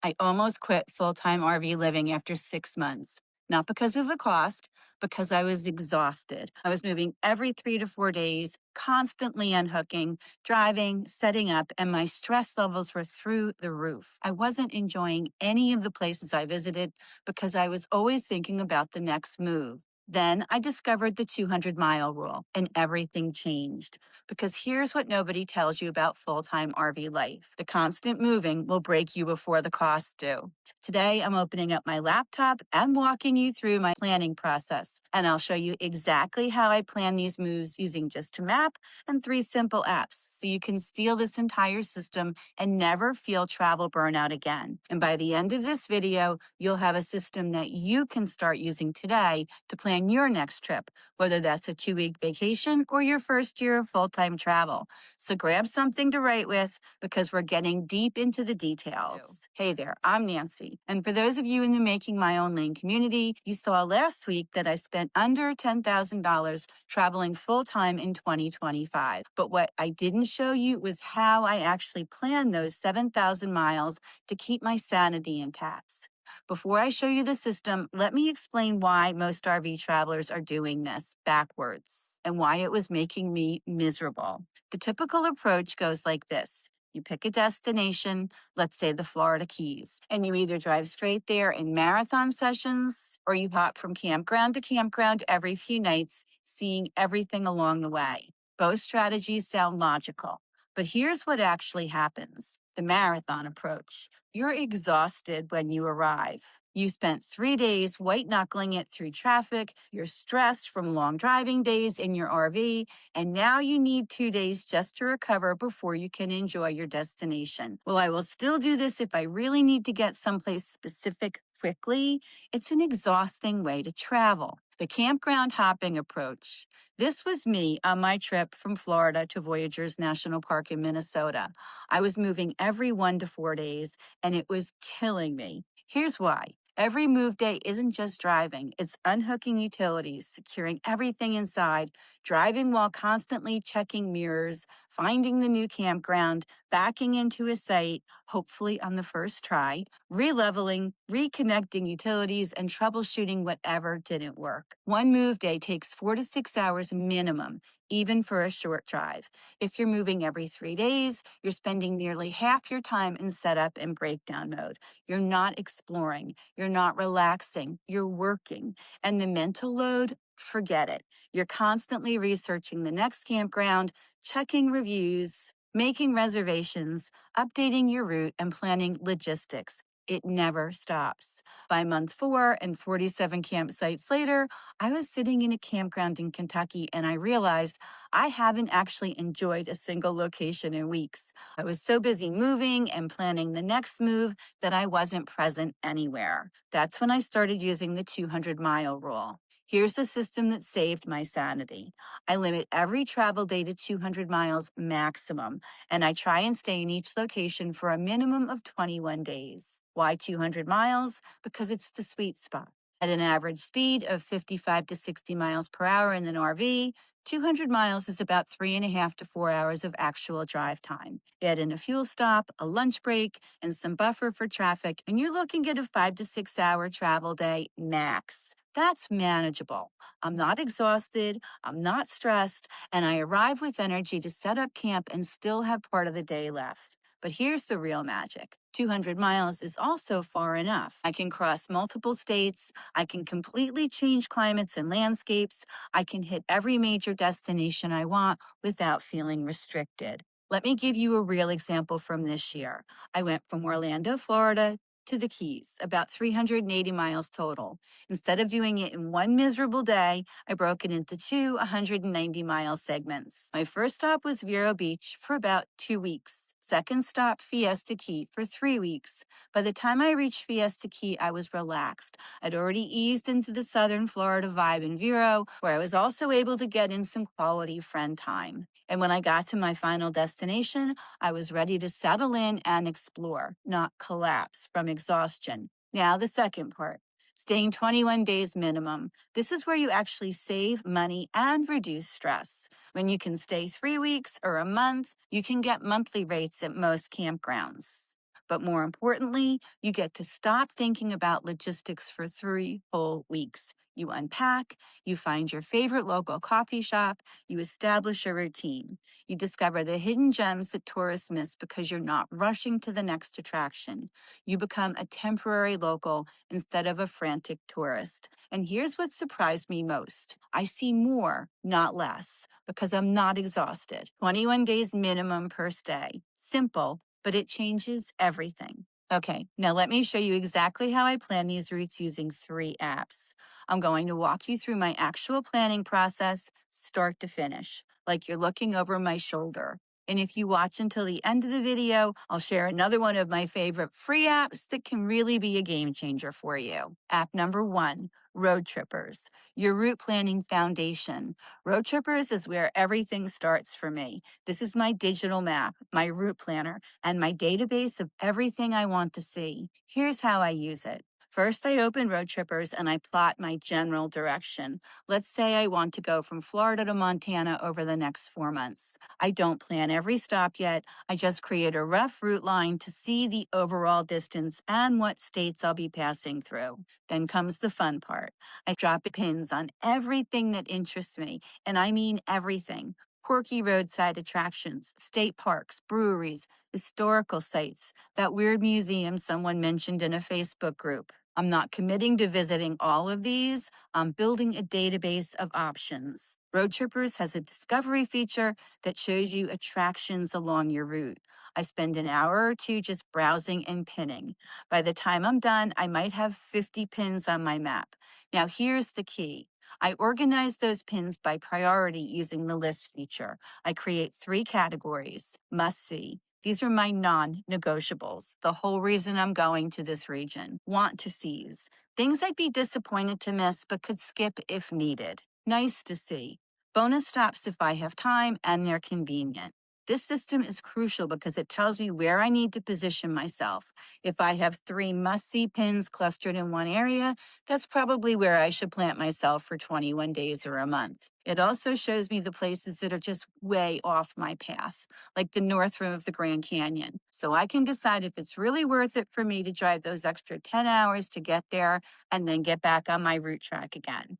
I almost quit full-time RV living after 6 months. Not because of the cost, because I was exhausted. I was moving every 3 to 4 days, constantly unhooking, driving, setting up, and my stress levels were through the roof. I wasn't enjoying any of the places I visited because I was always thinking about the next move. Then I discovered the 200-mile rule, and everything changed. Because here's what nobody tells you about full-time RV life. The constant moving will break you before the costs do. Today, I'm opening up my laptop and walking you through my planning process, and I'll show you exactly how I plan these moves using just a map and 3 simple apps, so you can steal this entire system and never feel travel burnout again. And by the end of this video, you'll have a system that you can start using today to plan your next trip, whether that's a 2-week vacation or your first year of full-time travel. So grab something to write with because we're getting deep into the details. Hey there, I'm Nancy. And for those of you in the Making My Own Lane community, you saw last week that I spent under $10,000 traveling full-time in 2025. But what I didn't show you was how I actually planned those 7,000 miles to keep my sanity intact. Before I show you the system, let me explain why most RV travelers are doing this backwards and why it was making me miserable. The typical approach goes like this. You pick a destination, let's say the Florida Keys, and you either drive straight there in marathon sessions or you hop from campground to campground every few nights, seeing everything along the way. Both strategies sound logical, but here's what actually happens. The marathon approach. You're exhausted when you arrive. You spent 3 days white-knuckling it through traffic. You're stressed from long driving days in your RV, and now you need 2 days just to recover before you can enjoy your destination. Well, I will still do this if I really need to get someplace specific quickly. It's an exhausting way to travel. The campground hopping approach. This was me on my trip from Florida to Voyageurs National Park in Minnesota. I was moving every 1 to 4 days, and it was killing me. Here's why. Every move day isn't just driving. It's unhooking utilities, securing everything inside, driving while constantly checking mirrors, finding the new campground, backing into a site, hopefully on the first try, re-leveling, reconnecting utilities, and troubleshooting whatever didn't work. One move day takes 4 to 6 hours minimum, even for a short drive. If you're moving every 3 days, you're spending nearly half your time in setup and breakdown mode. You're not exploring, you're not relaxing, you're working. And the mental load, forget it. You're constantly researching the next campground, checking reviews, making reservations, updating your route, and planning logistics. It never stops. By month 4 and 47 campsites later, I was sitting in a campground in Kentucky and I realized I haven't actually enjoyed a single location in weeks. I was so busy moving and planning the next move that I wasn't present anywhere. That's when I started using the 200-mile rule. Here's the system that saved my sanity. I limit every travel day to 200 miles maximum, and I try and stay in each location for a minimum of 21 days. Why 200 miles? Because it's the sweet spot. At an average speed of 55 to 60 miles per hour in an RV, 200 miles is about 3.5 to 4 hours of actual drive time. Add in a fuel stop, a lunch break, and some buffer for traffic, and you're looking at a 5 to 6 hour travel day max. That's manageable. I'm not exhausted, I'm not stressed, and I arrive with energy to set up camp and still have part of the day left. But here's the real magic. 200 miles is also far enough. I can cross multiple states. I can completely change climates and landscapes. I can hit every major destination I want without feeling restricted. Let me give you a real example from this year. I went from Orlando, Florida, to the Keys, about 380 miles total. Instead of doing it in one miserable day, I broke it into 2 190-mile segments. My first stop was Vero Beach for about 2 weeks. Second stop, Fiesta Key, for 3 weeks. By the time I reached Fiesta Key, I was relaxed. I'd already eased into the southern Florida vibe in Vero, where I was also able to get in some quality friend time. And when I got to my final destination, I was ready to settle in and explore, not collapse from exhaustion. Now the second part. Staying 21 days minimum. This is where you actually save money and reduce stress. When you can stay 3 weeks or a month, you can get monthly rates at most campgrounds. But more importantly, you get to stop thinking about logistics for 3 whole weeks. You unpack, you find your favorite local coffee shop, you establish a routine. You discover the hidden gems that tourists miss because you're not rushing to the next attraction. You become a temporary local instead of a frantic tourist. And here's what surprised me most. I see more, not less, because I'm not exhausted. 21 days minimum per stay. Simple, but it changes everything. Okay, now let me show you exactly how I plan these routes using 3 apps. I'm going to walk you through my actual planning process, start to finish, like you're looking over my shoulder. And if you watch until the end of the video, I'll share another one of my favorite free apps that can really be a game changer for you. App number 1, Roadtrippers, your route planning foundation. Roadtrippers is where everything starts for me. This is my digital map, my route planner, and my database of everything I want to see. Here's how I use it. First, I open Roadtrippers and I plot my general direction. Let's say I want to go from Florida to Montana over the next 4 months. I don't plan every stop yet. I just create a rough route line to see the overall distance and what states I'll be passing through. Then comes the fun part. I drop pins on everything that interests me, and I mean everything. Quirky roadside attractions, state parks, breweries, historical sites, that weird museum someone mentioned in a Facebook group. I'm not committing to visiting all of these. I'm building a database of options. Roadtrippers has a discovery feature that shows you attractions along your route. I spend an hour or 2 just browsing and pinning. By the time I'm done, I might have 50 pins on my map. Now, here's the key. I organize those pins by priority using the list feature. I create 3 categories. Must see. These are my non-negotiables, the whole reason I'm going to this region. Want to sees. Things I'd be disappointed to miss but could skip if needed. Nice to see. Bonus stops if I have time and they're convenient. This system is crucial because it tells me where I need to position myself. If I have 3 must-see pins clustered in one area, that's probably where I should plant myself for 21 days or a month. It also shows me the places that are just way off my path, like the north rim of the Grand Canyon. So I can decide if it's really worth it for me to drive those extra 10 hours to get there and then get back on my route track again.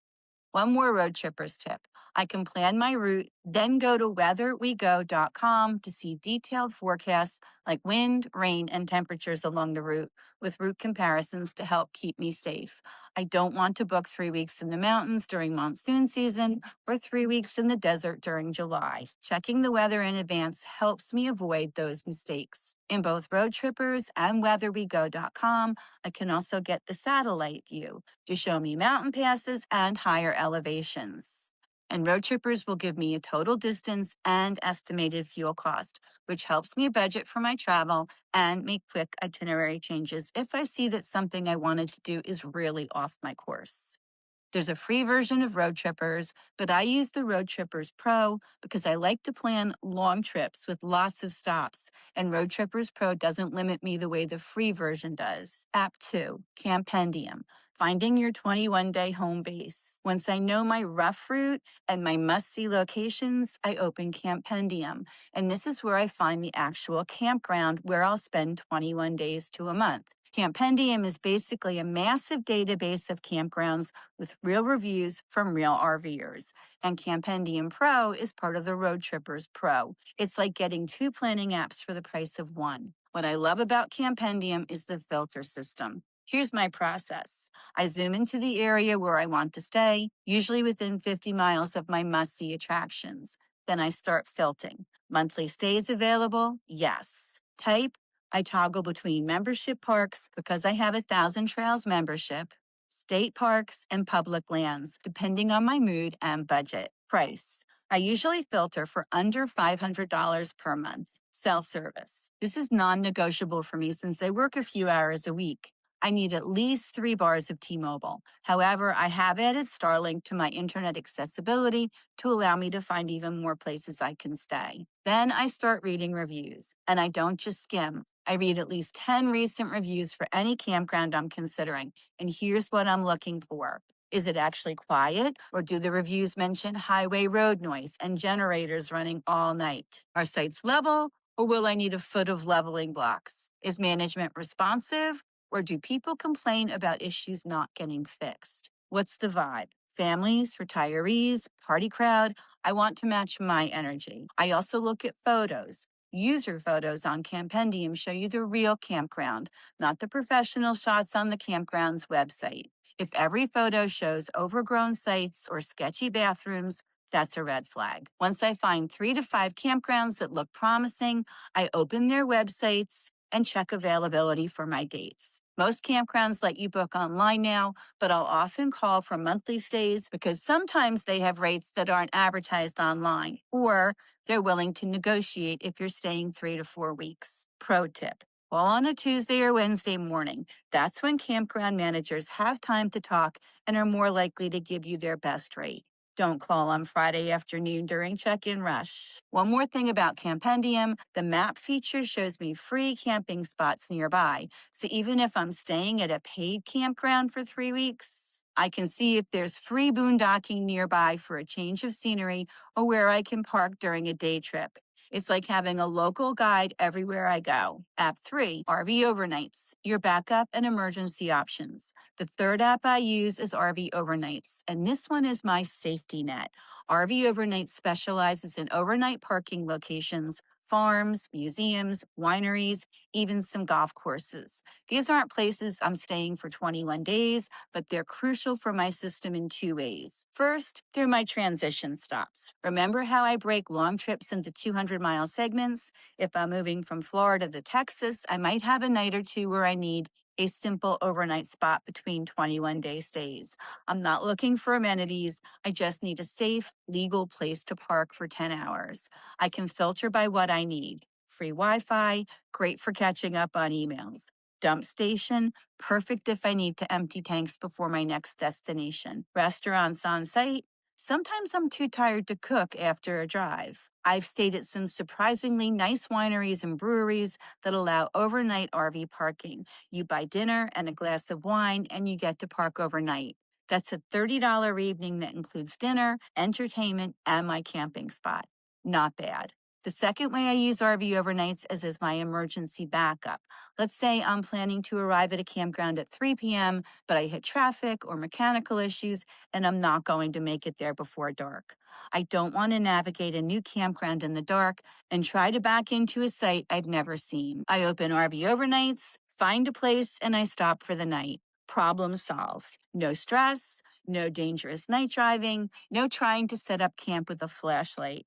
One more road trippers tip. I can plan my route, then go to weatherwego.com to see detailed forecasts like wind, rain, and temperatures along the route with route comparisons to help keep me safe. I don't want to book 3 weeks in the mountains during monsoon season or 3 weeks in the desert during July. Checking the weather in advance helps me avoid those mistakes. In both Road Trippers and weatherwego.com, I can also get the satellite view to show me mountain passes and higher elevations. And Road Trippers will give me a total distance and estimated fuel cost, which helps me budget for my travel and make quick itinerary changes if I see that something I wanted to do is really off my course. There's a free version of Road Trippers, but I use the Road Trippers Pro because I like to plan long trips with lots of stops, and Road Trippers Pro doesn't limit me the way the free version does. App 2, Campendium, finding your 21-day home base. Once I know my rough route and my must-see locations, I open Campendium, and this is where I find the actual campground where I'll spend 21 days to a month. Campendium is basically a massive database of campgrounds with real reviews from real RVers. And Campendium Pro is part of the Road Trippers Pro. It's like getting 2 planning apps for the price of 1. What I love about Campendium is the filter system. Here's my process. I zoom into the area where I want to stay, usually within 50 miles of my must-see attractions. Then I start filtering. Monthly stays available? Yes. Type? I toggle between membership parks because I have a Thousand Trails membership, state parks, and public lands, depending on my mood and budget. Price. I usually filter for under $500 per month. Cell service. This is non-negotiable for me since I work a few hours a week. I need at least 3 bars of T-Mobile. However, I have added Starlink to my internet accessibility to allow me to find even more places I can stay. Then I start reading reviews, and I don't just skim. I read at least 10 recent reviews for any campground I'm considering, and here's what I'm looking for. Is it actually quiet, or do the reviews mention highway road noise and generators running all night? Are sites level, Or will I need a foot of leveling blocks? Is management responsive, or do people complain about issues not getting fixed? What's the vibe? Families, retirees, party crowd? I want to match my energy. I also look at photos. User photos on Campendium show you the real campground, not the professional shots on the campground's website. If every photo shows overgrown sites or sketchy bathrooms, that's a red flag. Once I find 3 to 5 campgrounds that look promising, I open their websites and check availability for my dates. Most campgrounds let you book online now, but I'll often call for monthly stays because sometimes they have rates that aren't advertised online, or they're willing to negotiate if you're staying 3 to 4 weeks. Pro tip. Call on a Tuesday or Wednesday morning. That's when campground managers have time to talk and are more likely to give you their best rate. Don't call on Friday afternoon during check-in rush. One more thing about Campendium, the map feature shows me free camping spots nearby. So even if I'm staying at a paid campground for 3 weeks, I can see if there's free boondocking nearby for a change of scenery or where I can park during a day trip. It's like having a local guide everywhere I go. App 3, RV Overnights, your backup and emergency options. The third app I use is RV Overnights, and this one is my safety net. RV Overnights specializes in overnight parking locations, farms, museums, wineries, even some golf courses. These aren't places I'm staying for 21 days, but they're crucial for my system in 2 ways. First, they're my transition stops. Remember how I break long trips into 200-mile segments? If I'm moving from Florida to Texas, I might have a night or two where I need a simple overnight spot between 21-day stays. I'm not looking for amenities. I just need a safe, legal place to park for 10 hours. I can filter by what I need. Free Wi-Fi, great for catching up on emails. Dump station, perfect if I need to empty tanks before my next destination. Restaurants on site, sometimes I'm too tired to cook after a drive. I've stayed at some surprisingly nice wineries and breweries that allow overnight RV parking. You buy dinner and a glass of wine, and you get to park overnight. That's a $30 evening that includes dinner, entertainment, and my camping spot. Not bad. The second way I use RV overnights is as my emergency backup. Let's say I'm planning to arrive at a campground at 3 p.m., but I hit traffic or mechanical issues, and I'm not going to make it there before dark. I don't want to navigate a new campground in the dark and try to back into a site I've never seen. I open RV overnights, find a place, and I stop for the night. Problem solved. No stress, no dangerous night driving, no trying to set up camp with a flashlight.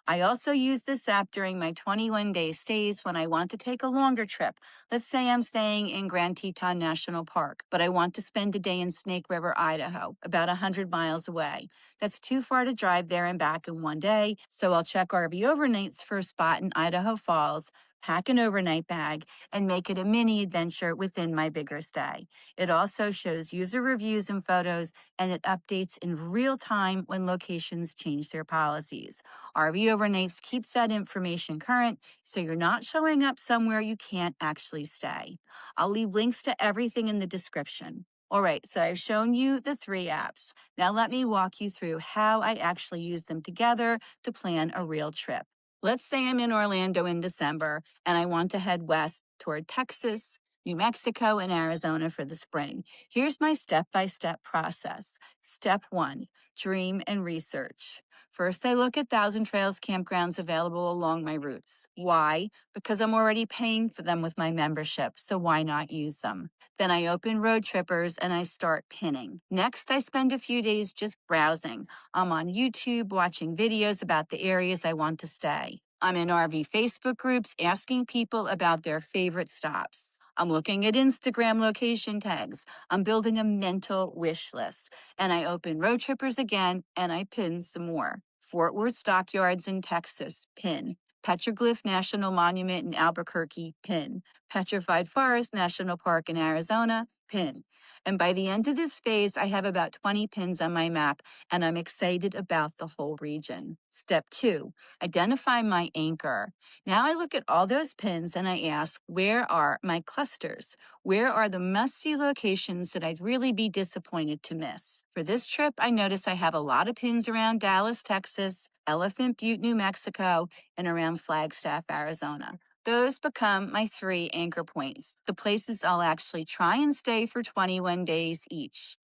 I also use this app during my 21-day stays when I want to take a longer trip. Let's say I'm staying in Grand Teton National Park, but I want to spend a day in Snake River, Idaho, about 100 miles away. That's too far to drive there and back in one day, so I'll check RV overnights for a spot in Idaho Falls, pack an overnight bag, and make it a mini adventure within my bigger stay. It also shows user reviews and photos, and it updates in real time when locations change their policies. RV Overnights keeps that information current, so you're not showing up somewhere you can't actually stay. I'll leave links to everything in the description. All right, so I've shown you the 3 apps. Now let me walk you through how I actually use them together to plan a real trip. Let's say I'm in Orlando in December and I want to head west toward Texas, New Mexico, and Arizona for the spring. Here's my step-by-step process. Step 1, dream and research. First, I look at Thousand Trails campgrounds available along my routes. Why? Because I'm already paying for them with my membership, so why not use them? Then I open Roadtrippers and I start pinning. Next, I spend a few days just browsing. I'm on YouTube watching videos about the areas I want to stay. I'm in RV Facebook groups asking people about their favorite stops. I'm looking at Instagram location tags. I'm building a mental wish list. And I open Roadtrippers again and I pin some more. Fort Worth Stockyards in Texas, pin. Petroglyph National Monument in Albuquerque, pin. Petrified Forest National Park in Arizona, pin. And by the end of this phase, I have about 20 pins on my map, and I'm excited about the whole region. Step 2, identify my anchor. Now I look at all those pins and I ask, where are my clusters? Where are the must-see locations that I'd really be disappointed to miss? For this trip, I notice I have a lot of pins around Dallas, Texas, Elephant Butte, New Mexico, and around Flagstaff, Arizona. Those become my 3 anchor points, the places I'll actually try and stay for 21 days each.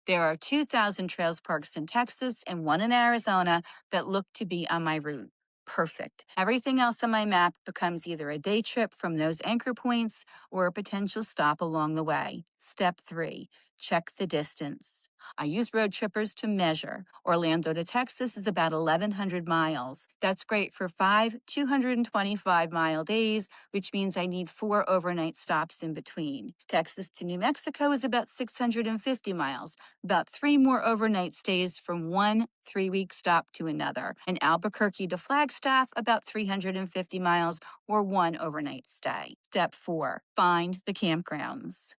There are 2,000 trails parks in Texas and 1 in Arizona that look to be on my route. Perfect. Everything else on my map becomes either a day trip from those anchor points or a potential stop along the way. Step 3, check the distance. I use Roadtrippers to measure. Orlando to Texas is about 1,100 miles. That's great for 5 225-mile days, which means I need 4 overnight stops in between. Texas to New Mexico is about 650 miles, about 3 more overnight stays from one 3-week stop to another. And Albuquerque to Flagstaff, about 350 miles or 1 overnight stay. Step 4, find the campgrounds.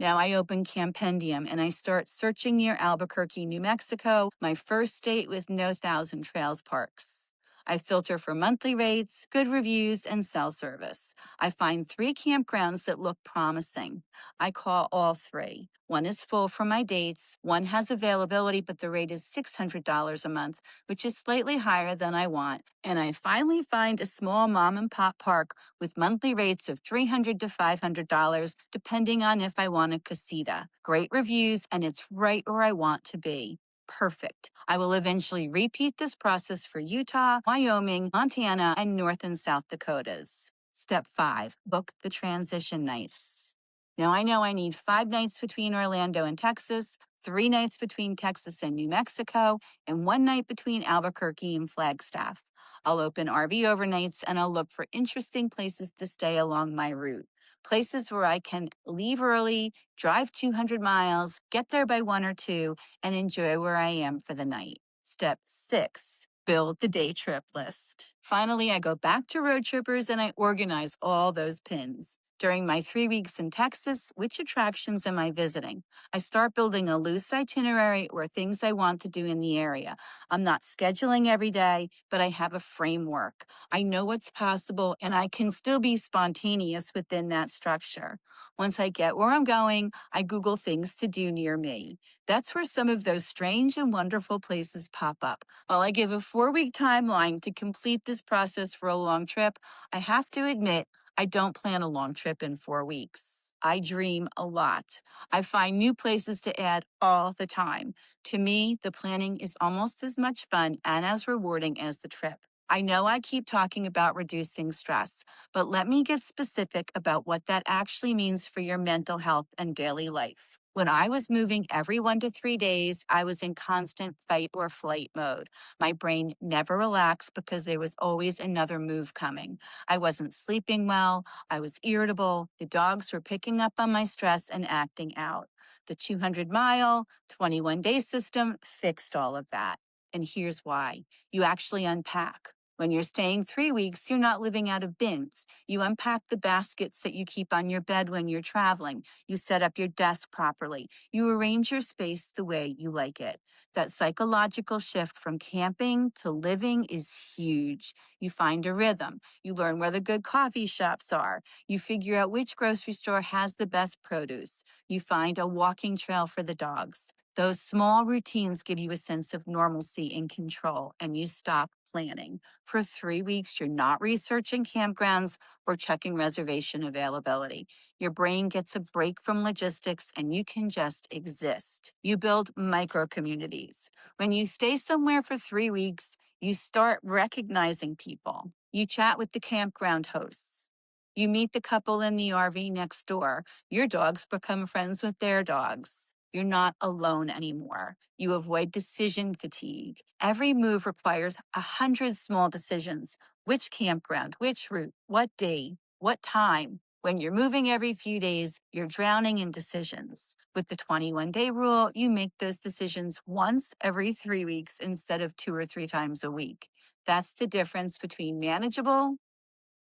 Now I open Campendium and I start searching near Albuquerque, New Mexico, my first state with no Thousand Trails parks. I filter for monthly rates, good reviews, and cell service. I find 3 campgrounds that look promising. I call all 3. One is full for my dates. One has availability, but the rate is $600 a month, which is slightly higher than I want. And I finally find a small mom and pop park with monthly rates of $300 to $500, depending on if I want a casita. Great reviews, and it's right where I want to be. Perfect. I will eventually repeat this process for Utah, Wyoming, Montana, and North and South Dakotas. Step 5, book the transition nights. Now I know I need 5 nights between Orlando and Texas, 3 nights between Texas and New Mexico, and 1 night between Albuquerque and Flagstaff. I'll open RV overnights and I'll look for interesting places to stay along my route. Places where I can leave early, drive 200 miles, get there by 1 or 2, and enjoy where I am for the night. Step 6, build the day trip list. Finally, I go back to Roadtrippers and I organize all those pins. During my 3 weeks in Texas, which attractions am I visiting? I start building a loose itinerary or things I want to do in the area. I'm not scheduling every day, but I have a framework. I know what's possible and I can still be spontaneous within that structure. Once I get where I'm going, I Google things to do near me. That's where some of those strange and wonderful places pop up. While I give a 4-week timeline to complete this process for a long trip, I have to admit, I don't plan a long trip in 4 weeks. I dream a lot. I find new places to add all the time. To me, the planning is almost as much fun and as rewarding as the trip. I know I keep talking about reducing stress, but let me get specific about what that actually means for your mental health and daily life. When I was moving every 1 to 3 days, I was in constant fight or flight mode. My brain never relaxed because there was always another move coming. I wasn't sleeping well. I was irritable. The dogs were picking up on my stress and acting out. The 200-mile, 21-day system fixed all of that. And here's why. You actually unpack. When you're staying 3 weeks, you're not living out of bins. You unpack the baskets that you keep on your bed when you're traveling. You set up your desk properly. You arrange your space the way you like it. That psychological shift from camping to living is huge. You find a rhythm. You learn where the good coffee shops are. You figure out which grocery store has the best produce. You find a walking trail for the dogs. Those small routines give you a sense of normalcy and control, and you stop planning. For 3 weeks, you're not researching campgrounds or checking reservation availability. Your brain gets a break from logistics and you can just exist. You build micro communities. When you stay somewhere for 3 weeks, you start recognizing people. You chat with the campground hosts. You meet the couple in the RV next door. Your dogs become friends with their dogs. You're not alone anymore. You avoid decision fatigue. Every move requires 100 small decisions. Which campground, which route, what day, what time. When you're moving every few days, you're drowning in decisions. With the 21-day rule, you make those decisions once every 3 weeks instead of 2 or 3 times a week. That's the difference between manageable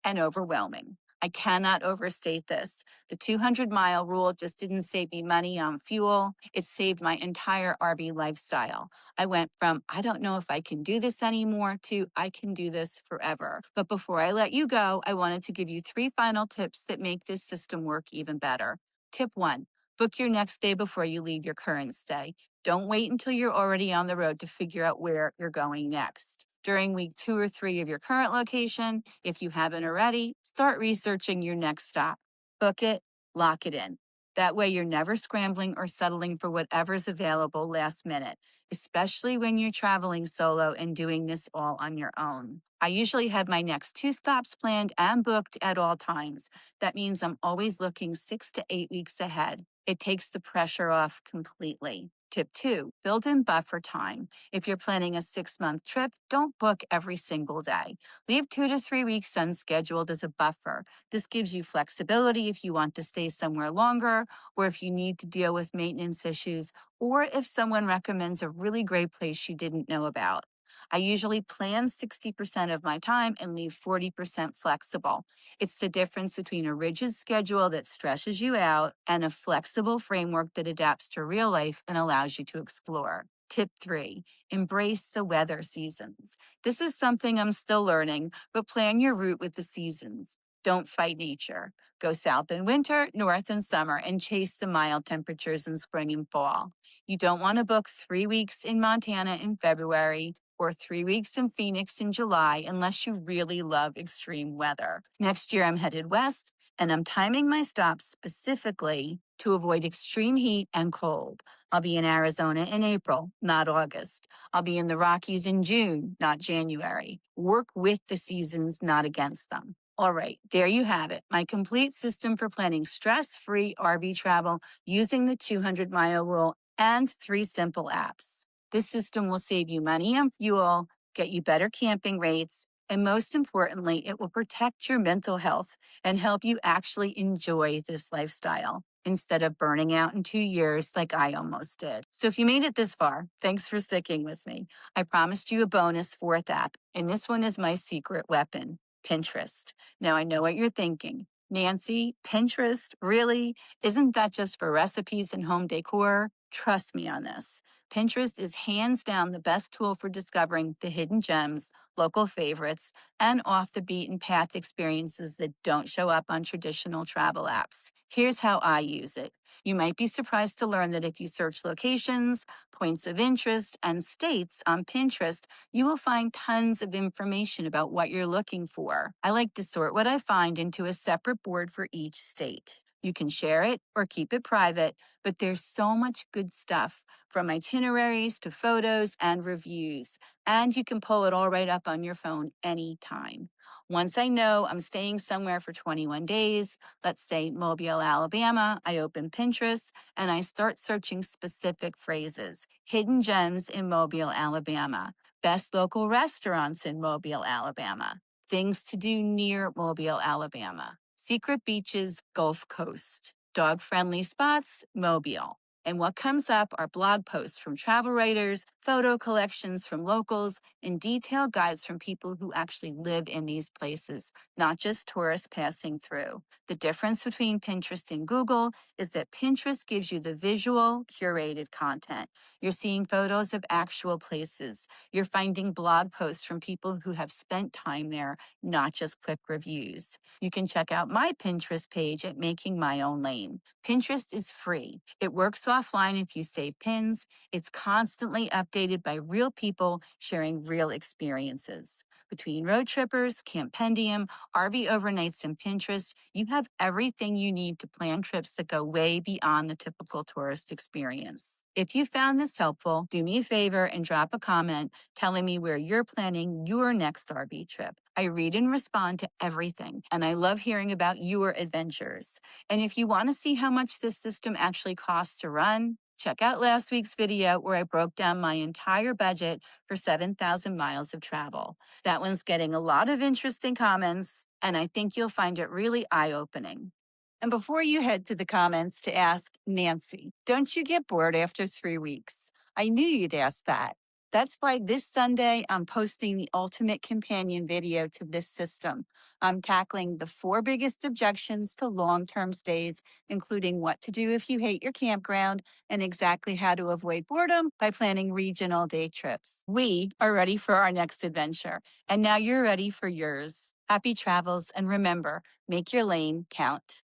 and overwhelming. I cannot overstate this. The 200-mile rule just didn't save me money on fuel. It saved my entire RV lifestyle. I went from, I don't know if I can do this anymore, to I can do this forever. But before I let you go, I wanted to give you 3 final tips that make this system work even better. Tip 1, book your next day before you leave your current stay. Don't wait until you're already on the road to figure out where you're going next. During week 2 or 3 of your current location, if you haven't already, start researching your next stop. Book it, lock it in. That way, you're never scrambling or settling for whatever's available last minute, especially when you're traveling solo and doing this all on your own. I usually have my next 2 stops planned and booked at all times. That means I'm always looking 6 to 8 weeks ahead. It takes the pressure off completely. Tip 2, build in buffer time. If you're planning a 6-month trip, don't book every single day. Leave 2 to 3 weeks unscheduled as a buffer. This gives you flexibility if you want to stay somewhere longer, or if you need to deal with maintenance issues, or if someone recommends a really great place you didn't know about. I usually plan 60% of my time and leave 40% flexible. It's the difference between a rigid schedule that stresses you out and a flexible framework that adapts to real life and allows you to explore. Tip 3, embrace the weather seasons. This is something I'm still learning, but plan your route with the seasons. Don't fight nature. Go south in winter, north in summer, and chase the mild temperatures in spring and fall. You don't want to book 3 weeks in Montana in February or 3 weeks in Phoenix in July unless you really love extreme weather. Next year, I'm headed west, and I'm timing my stops specifically to avoid extreme heat and cold. I'll be in Arizona in April, not August. I'll be in the Rockies in June, not January. Work with the seasons, not against them. All right, there you have it. My complete system for planning stress-free RV travel using the 200-mile rule and 3 simple apps. This system will save you money on fuel, get you better camping rates, and most importantly, it will protect your mental health and help you actually enjoy this lifestyle instead of burning out in 2 years like I almost did. So if you made it this far, thanks for sticking with me. I promised you a bonus 4th app, and this one is my secret weapon, Pinterest. Now I know what you're thinking. Nancy, Pinterest, really? Isn't that just for recipes and home decor? Trust me on this. Pinterest is hands down the best tool for discovering the hidden gems, local favorites, and off the beaten path experiences that don't show up on traditional travel apps. Here's how I use it. You might be surprised to learn that if you search locations, points of interest, and states on Pinterest, you will find tons of information about what you're looking for. I like to sort what I find into a separate board for each state. You can share it or keep it private, but there's so much good stuff from itineraries to photos and reviews, and you can pull it all right up on your phone anytime. Once I know I'm staying somewhere for 21 days, let's say Mobile, Alabama, I open Pinterest and I start searching specific phrases. Hidden gems in Mobile, Alabama. Best local restaurants in Mobile, Alabama. Things to do near Mobile, Alabama. Secret beaches, Gulf Coast. Dog-friendly spots, Mobile. And what comes up are blog posts from travel writers, photo collections from locals, and detailed guides from people who actually live in these places, not just tourists passing through. The difference between Pinterest and Google is that Pinterest gives you the visual, curated content. You're seeing photos of actual places. You're finding blog posts from people who have spent time there, not just quick reviews. You can check out my Pinterest page at Making My Own Lane. Pinterest is free. It works offline if you save pins. It's constantly updated by real people sharing real experiences. Between Roadtrippers, Campendium, RV overnights, and Pinterest, you have everything you need to plan trips that go way beyond the typical tourist experience. If you found this helpful, do me a favor and drop a comment telling me where you're planning your next RV trip. I read and respond to everything, and I love hearing about your adventures. And if you want to see how much this system actually costs to run, check out last week's video where I broke down my entire budget for 7,000 miles of travel. That one's getting a lot of interesting comments, and I think you'll find it really eye-opening. And before you head to the comments to ask, Nancy, don't you get bored after 3 weeks? I knew you'd ask that. That's why this Sunday, I'm posting the ultimate companion video to this system. I'm tackling the 4 biggest objections to long-term stays, including what to do if you hate your campground and exactly how to avoid boredom by planning regional day trips. We are ready for our next adventure, and now you're ready for yours. Happy travels, and remember, make your lane count.